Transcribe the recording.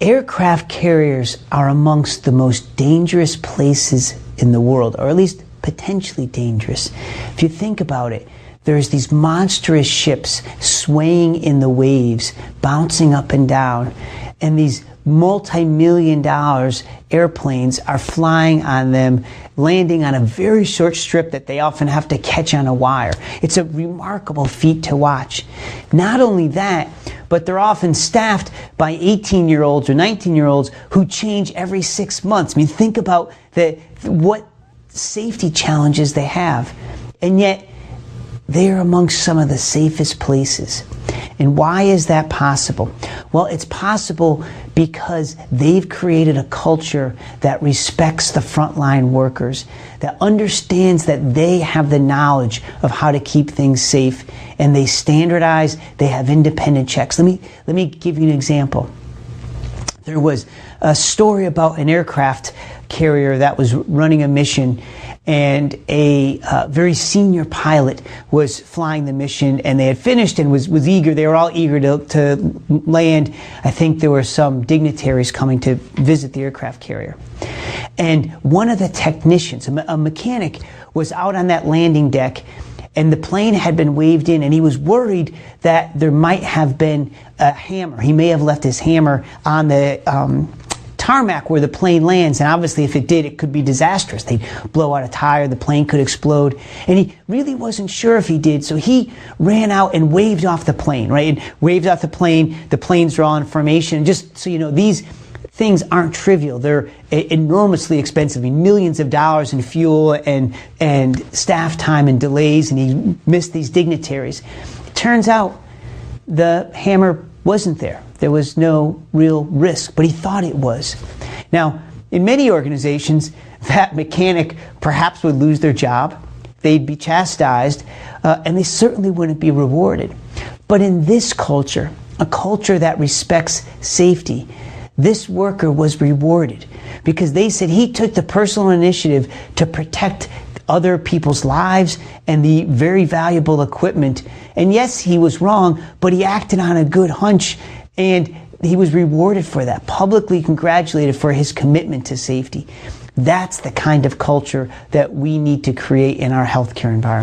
Aircraft carriers are amongst the most dangerous places in the world, or at least potentially dangerous. If you think about it, there's these monstrous ships swaying in the waves, bouncing up and down, and these multi-million-dollar airplanes are flying on them, landing on a very short strip that they often have to catch on a wire. It's a remarkable feat to watch. Not only that, but they're often staffed by 18-year-olds or 19-year-olds who change every 6 months. I mean, think about what safety challenges they have. And yet, they're amongst some of the safest places. And why is that possible? Well, it's possible because they've created a culture that respects the frontline workers, that understands that they have the knowledge of how to keep things safe, and they standardize, they have independent checks. Let me give you an example. There was a story about an aircraft carrier that was running a mission, and a very senior pilot was flying the mission, and they had finished and was eager. They were all eager to land. I think there were some dignitaries coming to visit the aircraft carrier. And one of the technicians, a mechanic, was out on that landing deck, and the plane had been waved in, and he was worried that there might have been a hammer. He may have left his hammer on the tarmac where the plane lands, and obviously if it did, it could be disastrous. They'd blow out a tire, the plane could explode, and he really wasn't sure if he did, so he ran out and waved off the plane, right? And waved off the plane's drawing formation. Just so you know, these things aren't trivial. They're enormously expensive, millions of dollars in fuel and staff time and delays, and he missed these dignitaries. It turns out the hammer wasn't there. There was no real risk, but he thought it was. Now, in many organizations, that mechanic perhaps would lose their job, they'd be chastised, and they certainly wouldn't be rewarded. But in this culture, a culture that respects safety, this worker was rewarded because they said he took the personal initiative to protect other people's lives and the very valuable equipment. And yes, he was wrong, but he acted on a good hunch, and he was rewarded for that, publicly congratulated for his commitment to safety. That's the kind of culture that we need to create in our healthcare environment.